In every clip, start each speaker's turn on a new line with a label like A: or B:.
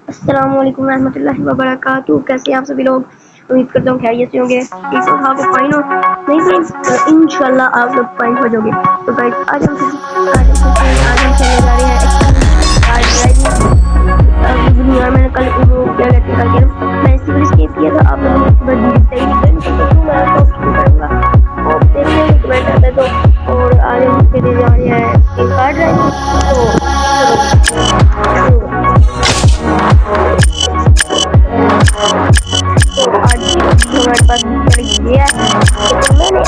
A: अस्सलाम वालेकुम रहमतुल्लाहि व बरकातुहू। कैसे हैं आप सभी लोग? उम्मीद करता हूँ खैरियत से होंगे। ठीक तो था आप फाइन हो? नहीं फ्रेंड्स, तो इंशाल्लाह आप लोग फाइन हो जाओगे। तो गाइस आज हम खेलने जा रहे हैं कार ड्राइविंग। अभी दुनिया मैंने कल वो क्या कहते हैं मैंने सिविल स्केप किया था। आप लोगों ने सही निकल मैं तो करूँगा और देखते हैं कमेंट आता है तो। और आज हम खेलने जा रहे हैं कार ड्राइविंग। तो आज हमारे पास ये है। तो मैंने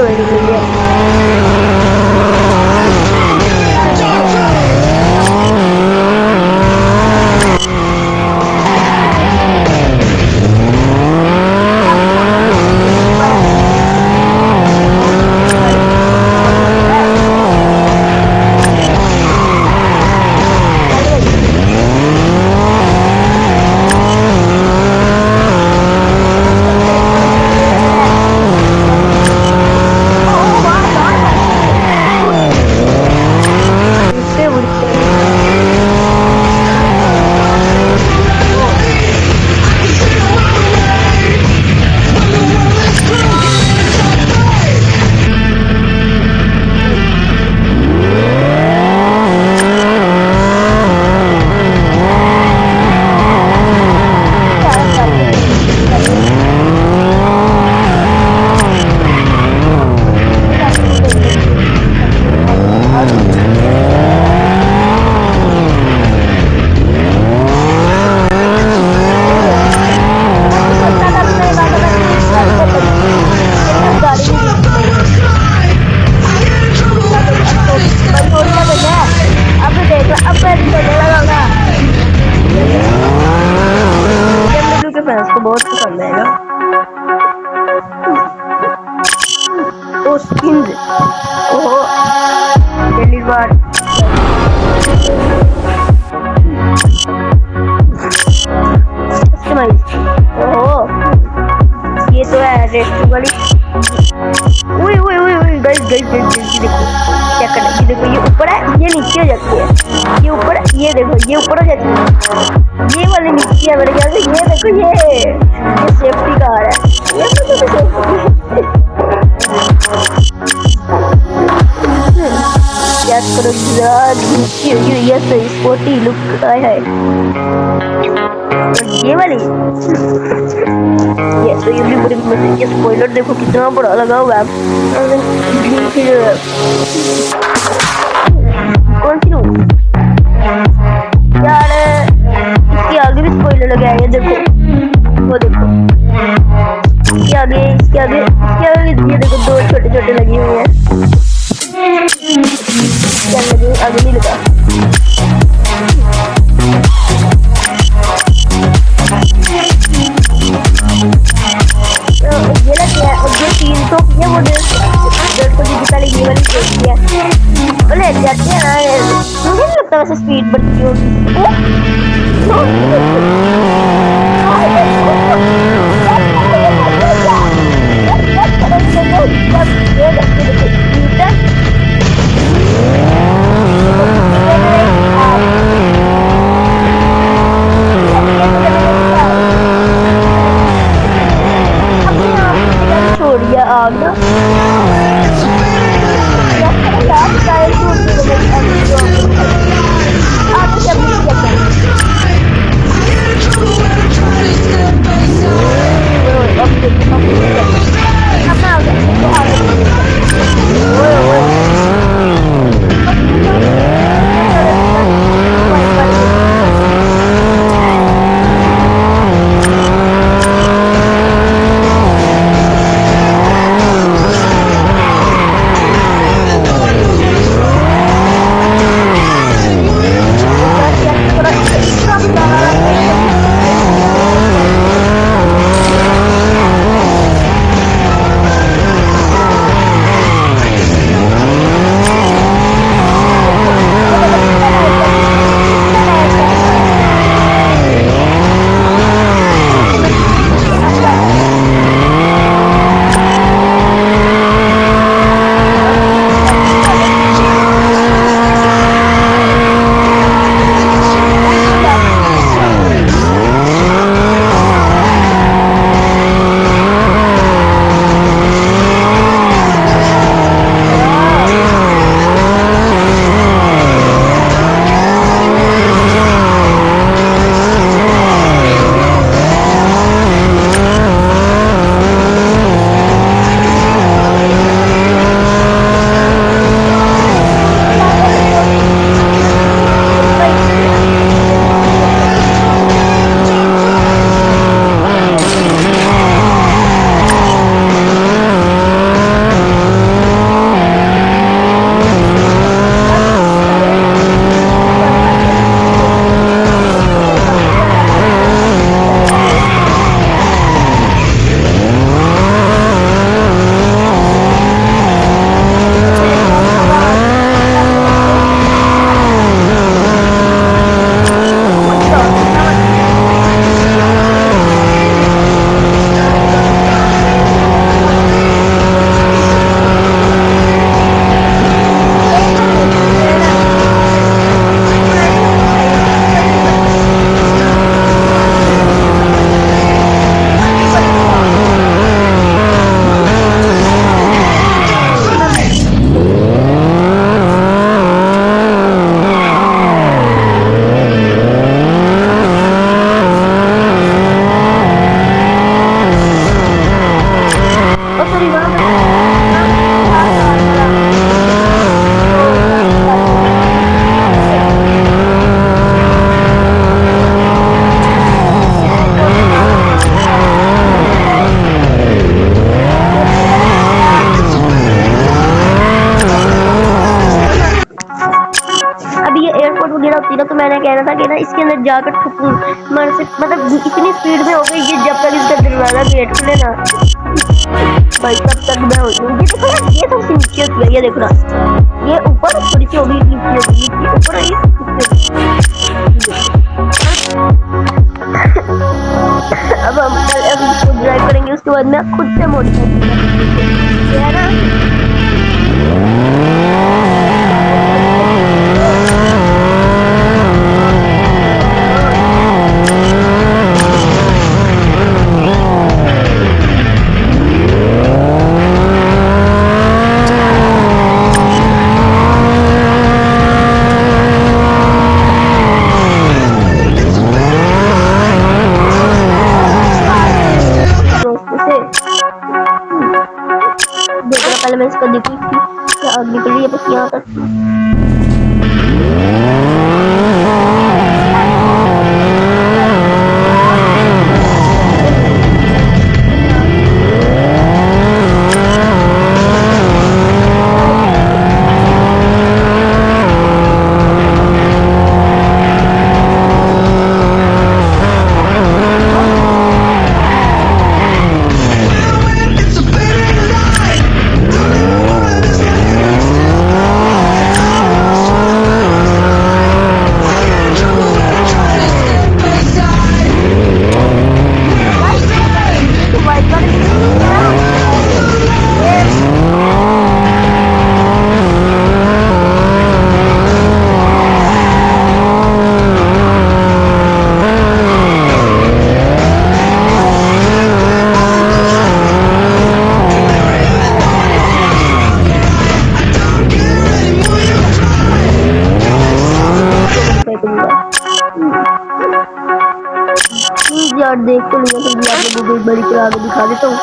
A: हुए निकलेंगे। BMW के फैंस को बहुत पसंद है ना। तो स्किन्स ओहो पहली बार ओहो ये तो है रेस्टो वाली। ओए ओए ओए ओए गाइस गाइस गाइस देखो क्या करना है। देखो ये ऊपर है ये नीचे हो जाती है, ये ऊपर ये देखो ये ऊपर हो जाती है, ये वाली नीचे है मेरे ख्याल से। ये देखो ये सेफ्टी कार है ये तो याद करो ये तो स्पोर्टी लुक आया है। ये वाली ये तो ये भी बड़ी मस्त। ये स्पॉइलर देखो कितना बड़ा लगा हुआ है। कौन सी लूं यार, इसके आगे भी स्पॉइलर लगा है। ये देखो वो देखो इसके आगे ये देखो दो छोटे छोटे लगे हुए हैं। क्या लगे आगे नहीं लगा। ये लगे है और जो 300 की है वो 150 की पहले ये वाली देखती है बोले जाते हैं ना। मुझे नहीं लगता वैसे स्पीड बढ़ती होगी। छोड़िए आग ना अभी ये एयरपोर्ट वगैरह होती ना, तो मैंने कहना था कि ना इसके अंदर जाकर ठुकूं, मर से मतलब इतनी स्पीड में हो गई कि जब तक इसका दरवाजा गेट खुले ना भाई तब तक मैं हो जाऊँ। ये देखो ना, ये सबसे नीचे होती है, ये देखो ना, ये ऊपर थोड़ी सी होगी, नीचे होगी, नीचे ऊपर अब हम कल इसको ड्राइव करेंगे, उसके बाद मैं खुद से मॉडिफाई करूंगा, है ना। पहले मैं इसका देखी थी आग निकल रही है बस यहाँ तक। यार देख तो लिया, तो आप लोगों को एक बारी चला के दिखा देता हूँ।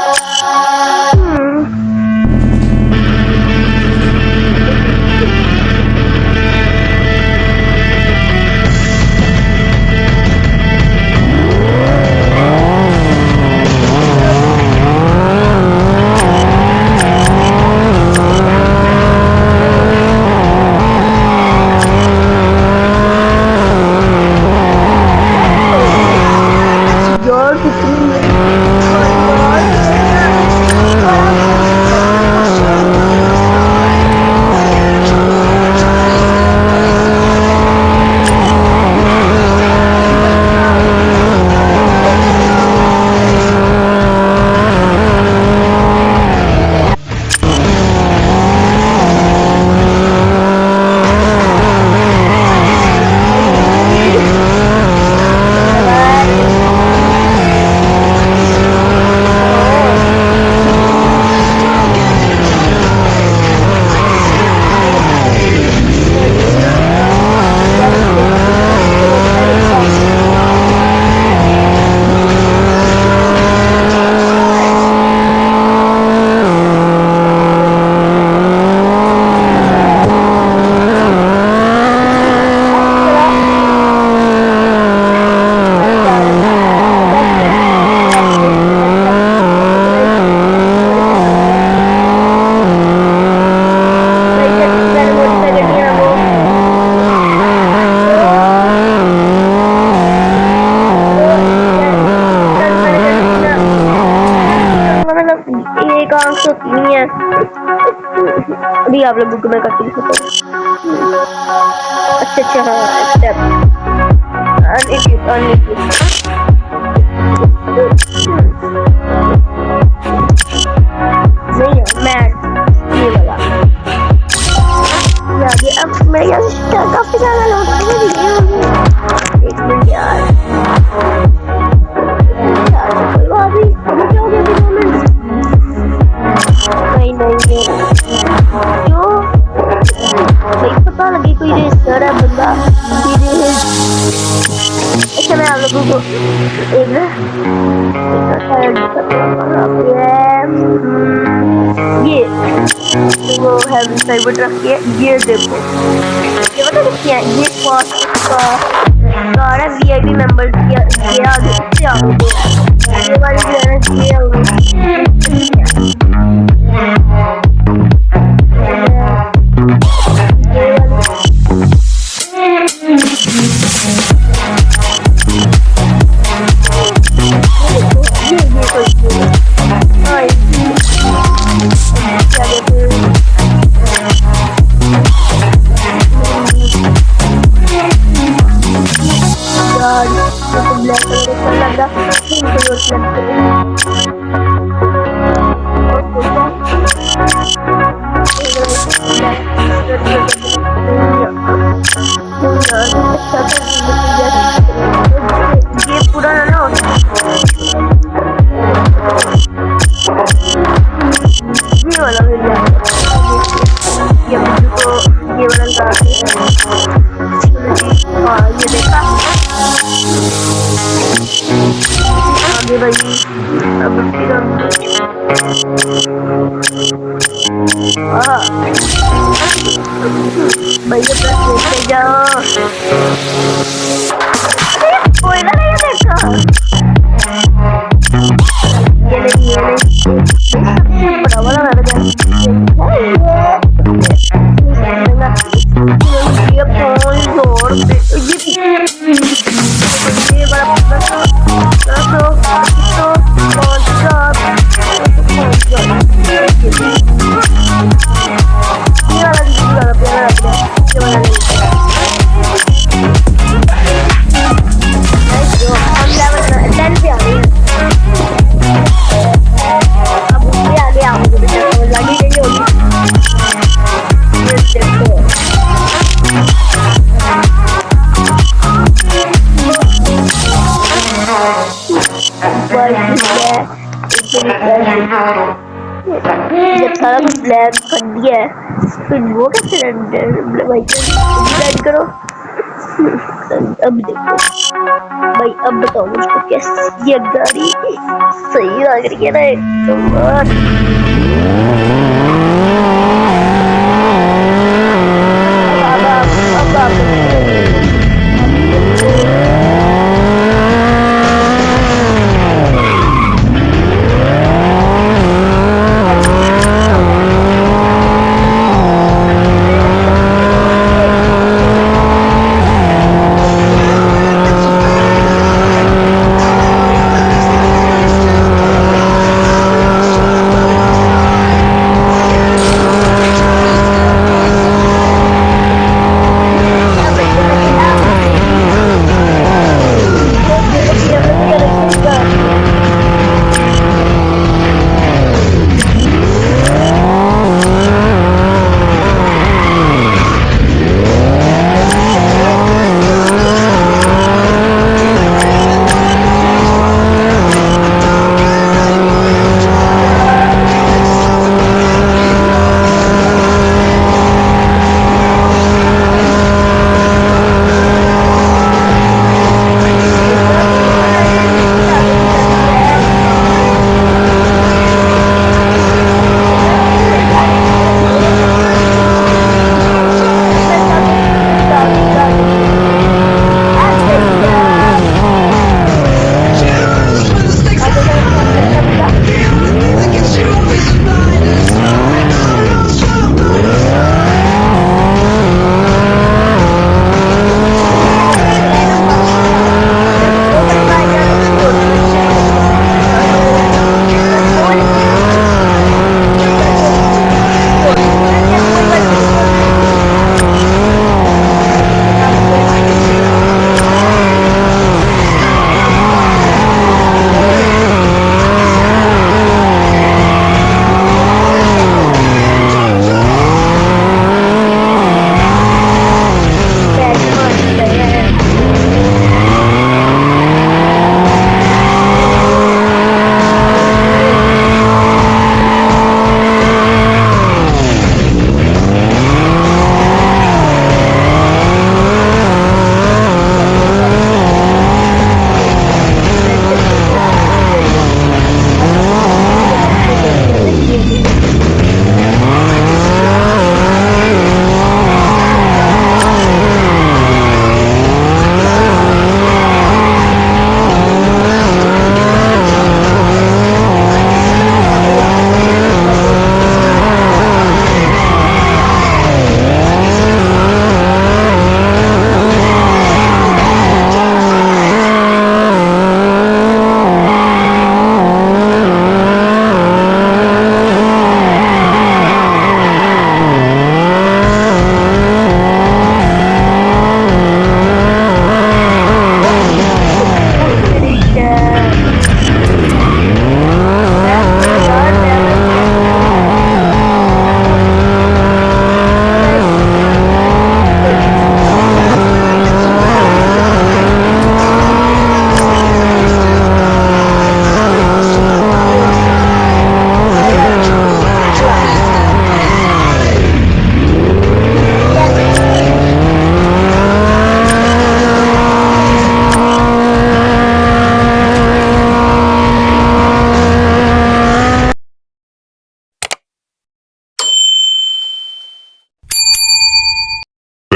A: एक आंख तो नहीं है। अभी आप लोगों को मैं करके दिखाता हूँ। अच्छा अच्छा हाँ स्टेप नहीं है मैट ये वाला यार। अब मैं यार काफी ज्यादा एक मिनट यार क्यों भाई पता लगे कोई रेसर है बंदा। अच्छा मैं आप लोगों को ड्राइवर ट्रक की है। ये देखो, ये पता है क्या है, ये फास्ट कार है वीआईपी मेंबर्स की। ये आगे इससे आगे ये वाली जो है ना, ये ये पूरा ना ये वाला मिल जाएगा। ये मुझको ये वाला हाँ ये देखा आगे भाई। अब फिर भैया प्लस देखते जाओ। कोई ना नहीं देखा ये नहीं बड़ा वाला लग गया। ये बड़ा जब सारा कुछ ब्लैक कर दिया है फिर वो कैसे ब्लैक करो। अब देखो भाई, अब बताओ मुझको कैसी ये गाड़ी सही लग रही है ना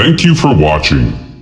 B: Thank you for watching.